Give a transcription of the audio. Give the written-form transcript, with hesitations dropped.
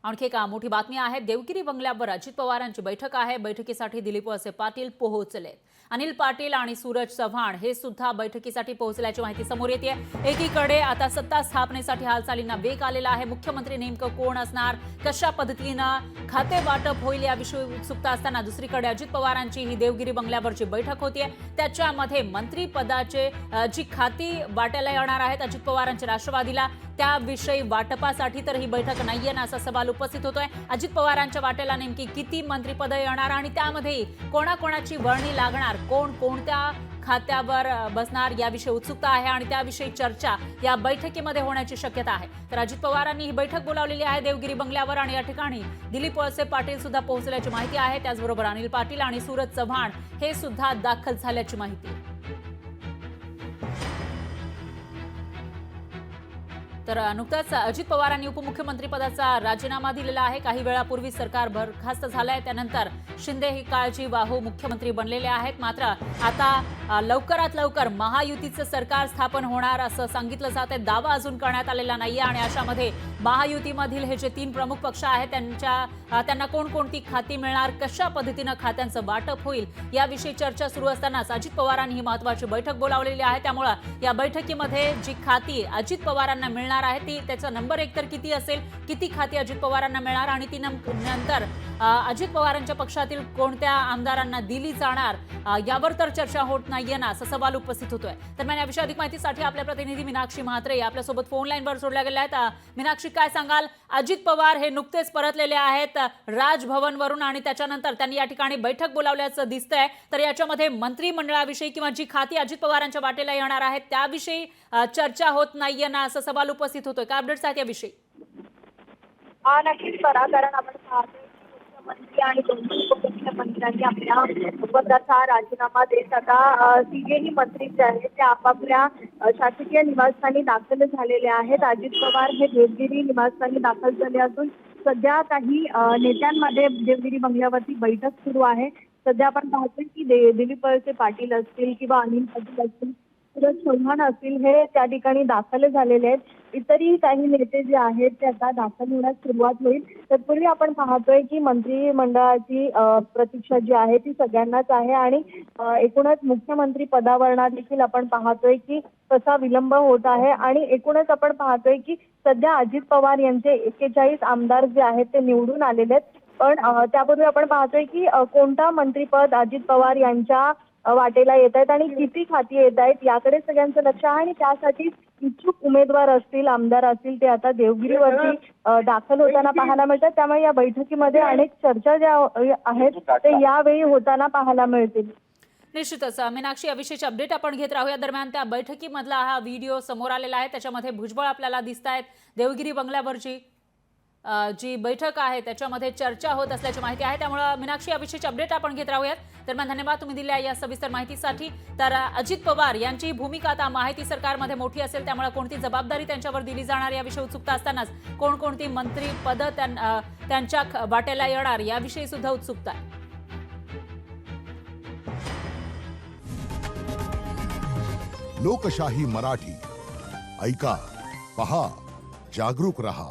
आणखी एक मोठी बातमी आहे। देवगिरी बंगल्यावर अजित पवारांची बैठक आहे। बैठकीसाठी दिलीप वळसे पाटील पोहोचले। अनिल पाटील आणि सूरज चव्हाण हे सुद्धा बैठकीसाठी पोहोचल्याची माहिती समोर येते। एकीकडे आता सत्ता स्थापनेसाठी हालचालींना वेग आलेला आहे। मुख्यमंत्री नेमकं कोण असणार, कशा पद्धतीने खाते वाटप होईल याविषयी उत्सुकता असताना दुसरीकडे अजित पवारांची ही देवगिरी बंगल्यावरची बैठक होतीये। त्याच्यामध्ये मंत्री पदाचे जी खाती वाटायला येणार आहेत अजित पवारांच्या राष्ट्रवादीला, त्याविषयी वाटपासाठी तर ही बैठक नाहीये ना असा सवाल उपस्थित होतोय। अजित पवारांच्या वाटेला नेमकी किती मंत्रिपद येणार आणि त्यामध्ये कोणाकोणाची वर्णी लागणार, कोण कोणत्या खात्यावर बसणार याविषयी उत्सुकता आहे आणि त्याविषयी चर्चा या बैठकीमध्ये होण्याची शक्यता आहे। तर अजित पवारांनी ही बैठक बोलावलेली आहे देवगिरी बंगल्यावर आणि या ठिकाणी दिलीप वळसे पाटील सुद्धा पोहोचल्याची माहिती आहे। त्याचबरोबर अनिल पाटील आणि सूरज चव्हाण हे सुद्धा दाखल झाल्याची माहिती। तर नुकताच अजित पवारांनी उपमुख्यमंत्री पदाचा राजीनामा दिलेला आहे। काही वेळापूर्वी सरकार बरखास्त झालंय, त्यानंतर शिंदे ही काळजी वाहू मुख्यमंत्री बनलेले आहेत। मात्र आता लवकरात लवकर महायुतीचं सरकार स्थापन होणार असं सांगितलं जातंय। दावा अजून करण्यात आलेला नाहीये आणि अशामध्ये महायुतीमधील हे जे 3 प्रमुख पक्ष आहेत त्यांना कोणकोणती खाती मिळणार, कशा पद्धतीने खात्यांचं वाटप होईल याविषयी चर्चा सुरू असतानाच अजित पवारांनी ही महत्त्वाची बैठक बोलावलेली आहे। त्यामुळे या बैठकीमध्ये जी खाती अजित पवारांना मिळणार आहे ती त्याचा नंबर 1 तर किती असेल, किती खाती अजित पवारांना मिळणार आणि ती नंतर अजित पवारांच्या पक्षातील कोणत्या आमदारांना दिली जाणार यावर तर चर्चा होत नाहीये ना असा सवाल उपस्थित होतोय। दरम्यान याविषयी अधिक माहितीसाठी आपल्या प्रतिनिधी मीनाक्षी म्हात्रे आपल्यासोबत फोन लाईनवर जोडल्या गेल्या आहेत। मीनाक्षी, काय सांगाल? अजित पवार हे नुकतेच परतलेले आहेत राजभवनवरून आणि त्याच्यानंतर त्यांनी या ठिकाणी बैठक बोलावल्याचं दिसतंय। तर याच्यामध्ये मंत्रिमंडळाविषयी किंवा जी खाती अजित पवारांच्या वाटेला येणार आहेत त्याविषयी चर्चा होत नाहीये ना असा सवाल उपस्थित होतोय। काय अपडेट्स आहेत याविषयी? नक्कीच करा, कारण आपण पाहतोय मुख्यमंत्री आणि दोन्ही उपमुख्यमंत्र्यांनी आपल्या पदाचा राजीनामा देत आता तिघेही मंत्री जे आहेत ते आपापल्या शासकीय निवासस्थानी दाखल झालेले आहेत। अजित पवार हे देवगिरी निवासस्थानी दाखल झाले असून सध्या काही नेत्यांमध्ये देवगिरी बंगल्यावरती बैठक सुरू आहे। सध्या आपण पाहतोय की दिलीप वळसे पाटील असतील किंवा अनिल पाटील असतील, सूरज चव्हाण असतील, हे त्या ठिकाणी दाखल झालेले आहेत। इतरही काही नेते जे आहेत ते आता दाखल होण्यास सुरुवात होईल। तत्पूर्वी आपण पाहतोय की मंत्रिमंडळाची प्रतीक्षा जी आहे ती सगळ्यांनाच आहे आणि एकूणच मुख्यमंत्री पदावर देखील आपण पाहतोय की कसा विलंब होत आहे आणि एकूणच आपण पाहतोय की सध्या अजित पवार यांचे 41 आमदार जे आहेत ते निवडून आलेले आहेत। पण त्यापूर्वी आपण पाहतोय की कोणता मंत्रिपद अजित पवार यांच्या वाटेला येत आहेत आणि किती खाती येत आहेत याकडे सगळ्यांचं लक्ष आहे आणि त्यासाठी इच्छुक उमेदवार असतील, आमदार असतील, ते आता देवगिरीवरती दाखल होताना पाहायला मिळतात। त्यामुळे या बैठकीमध्ये अनेक चर्चा ज्या आहेत ते यावेळी होताना पाहायला मिळतील। निश्चितच मीनाक्षी, याविषयीची अपडेट आपण घेत राहूया। दरम्यान त्या बैठकीमधला हा व्हिडिओ समोर आलेला आहे, त्याच्यामध्ये भुजबळ आपल्याला दिसत आहेत। देवगिरी बंगल्यावरची जी बैठक आहे त्याच्यामध्ये चर्चा होत असल्याची माहिती आहे। त्यामुळे मीनाक्षी, याविषयीची अपडेट आपण घेत राहूयात। दरम्यान धन्यवाद तुम्ही दिल्या या सविस्तर माहितीसाठी। तर अजित पवार यांची भूमिका आता माहिती सरकारमध्ये मोठी असेल, त्यामुळे कोणती जबाबदारी त्यांच्यावर दिली जाणार याविषयी उत्सुकता असतानाच कोणकोणती मंत्रिपद त्यांच्या वाटेला येणार याविषयी सुद्धा उत्सुकता आहे। लोकशाही मराठी ऐका, पहा, जागरूक रहा।